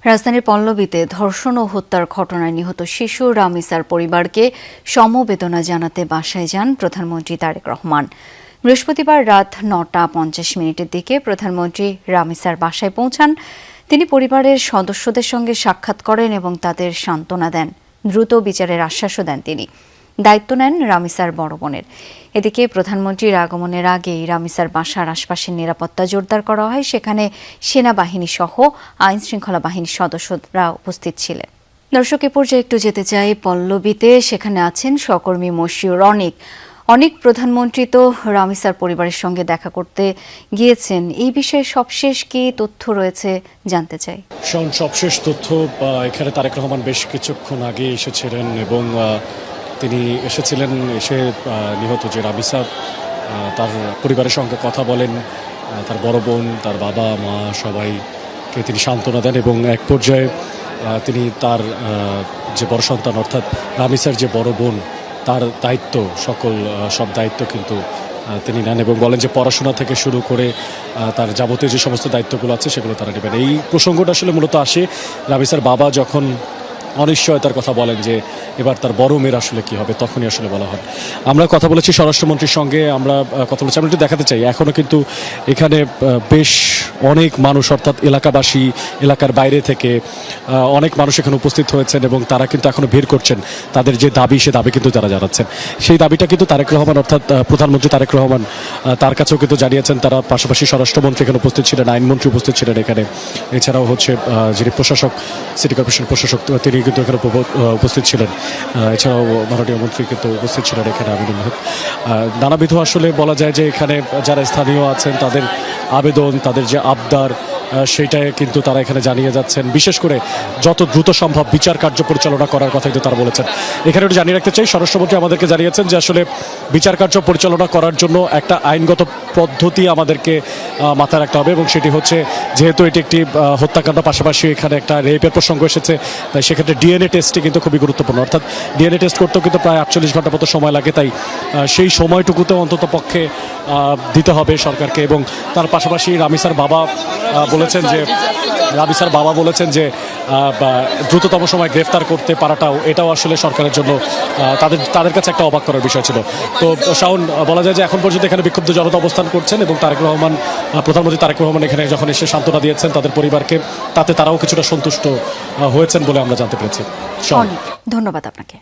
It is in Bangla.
রাজধানীর পল্লবীতে ধর্ষণ ও হত্যার ঘটনায় নিহত শিশু রামিসার পরিবারকে সমবেদনা জানাতে বাসায় যান প্রধানমন্ত্রী তারেক রহমান। বৃহস্পতিবার রাত ৯টা ৫০ দিকে প্রধানমন্ত্রী রামিসার বাসায় পৌঁছান। তিনি পরিবারের সদস্যদের সঙ্গে সাক্ষাৎ করেন এবং তাদের সান্ত্বনা দেন। দ্রুত বিচারের আশ্বাসও দেন তিনি। দায়িত্ব নেন রামিসার বড় বোনের। এদিকে প্রধানমন্ত্রীর আগমনের আগেই রামিসার বাসার আশপাশের নিরাপত্তা জোরদার করা হয়। সেখানে সেনাবাহিনী সহ আইন শৃঙ্খলা বাহিনীর সদস্যরা উপস্থিত ছিলেন। দর্শক, এ পর্যায়ে একটু যেতে চাই পল্লবীতে। সেখানে আছেন সহকর্মী মশিউর অনিক। অনেক প্রধানমন্ত্রী তো রামিসার পরিবারের সঙ্গে দেখা করতে গিয়েছেন। এই বিষয়ে সবশেষ কি তথ্য রয়েছে জানতে চাই। সবশেষ তথ্য, এখানে তারেক রহমান বেশ কিছুক্ষণ আগে এসেছিলেন এবং তিনি এসেছিলেন, এসে নিহত যে রামিসা তার পরিবারের সঙ্গে কথা বলেন। তার বড় বোন, তার বাবা মা সবাইকে তিনি সান্ত্বনা দেন এবং এক পর্যায়ে তিনি তার যে বড় সন্তান অর্থাৎ রামিসার যে বড় বোন, তার দায়িত্ব সব দায়িত্ব কিন্তু তিনি নেন এবং বলেন যে পড়াশোনা থেকে শুরু করে তার যাবতীয় যে সমস্ত দায়িত্বগুলো আছে সেগুলো তারা নেবেন। এই প্রসঙ্গটা আসলে মূলত আসে রামিসার বাবা যখন অনিশ্চয়তার কথা বলেন যে এবার তার বড় মেয়ের আসলে কি হবে, তখনই আসলে বলা হয়। আমরা কথা বলেছি স্বরাষ্ট্রমন্ত্রীর সঙ্গে, আমরা কথা বলেছি। আমরা একটু দেখাতে চাই, এখনও কিন্তু এখানে বেশ অনেক মানুষ অর্থাৎ এলাকাবাসী, এলাকার বাইরে থেকে অনেক মানুষ এখানে উপস্থিত হয়েছেন এবং তারা কিন্তু এখনও ভিড় করছেন। তাদের যে দাবি, সে দাবি কিন্তু তারা জানাচ্ছেন। সেই দাবিটা কিন্তু তারেক রহমান অর্থাৎ প্রধানমন্ত্রী তারেক রহমান তার কাছেও কিন্তু জানিয়েছেন। তারা পাশাপাশি স্বরাষ্ট্রমন্ত্রী এখানে উপস্থিত ছিলেন, আইনমন্ত্রী উপস্থিত ছিলেন এখানে। এছাড়াও হচ্ছে যিনি প্রশাসক, সিটি কর্পোরেশন প্রশাসক, তিনি কিন্তু এখানে উপস্থিত ছিলেন। এছাড়াও মাননীয় মন্ত্রী কিন্তু উপস্থিত ছিলেন এখানে। আমিনুল হক। নানাবিধ আসলে বলা যায় যে এখানে যারা স্থানীয় আছেন তাদের আবেদন, তাদের যে আবদার, সেইটাই কিন্তু তারা এখানে জানিয়ে যাচ্ছেন। বিশেষ করে যত দ্রুত সম্ভব বিচার কার্য পরিচালনা করার কথা কিন্তু তারা বলেছেন। এখানে একটু জানিয়ে রাখতে চাই, স্বরাষ্ট্রমন্ত্রী আমাদেরকে জানিয়েছেন যে আসলে বিচার কার্য পরিচালনা করার জন্য একটা আইনগত পদ্ধতি আমাদেরকে মাথায় রাখতে হবে এবং সেটি হচ্ছে, যেহেতু এটি একটি হত্যাকাণ্ড, পাশাপাশি এখানে একটা রেপের প্রসঙ্গ এসেছে, তাই সেক্ষেত্রে ডিএনএ টেস্টটি কিন্তু খুবই গুরুত্বপূর্ণ। অর্থাৎ ডিএনএ টেস্ট করতেও কিন্তু প্রায় 48 ঘন্টা মতো সময় লাগে। তাই সেই সময়টুকুতেও অন্তত পক্ষে দিতে হবে সরকারকে। এবং তার পাশাপাশি রামিসার বাবা বলেছেন যে দ্রুততম সময় গ্রেফতার করতে পারাটাও, এটাও আসলে সরকারের জন্য তাদের কাছে একটা অবাক করার বিষয় ছিল। তো শাওন, বলা যায় যে এখন পর্যন্ত এখানে বিক্ষুব্ধ জনতা অবস্থান করছেন এবং প্রধানমন্ত্রী তারেক রহমান এখানে যখন এসে সান্ত্বনা দিয়েছেন তাদের পরিবারকে, তাতে তারাও কিছুটা সন্তুষ্ট হয়েছেন বলে আমরা জানতে পেরেছি। ধন্যবাদ আপনাকে।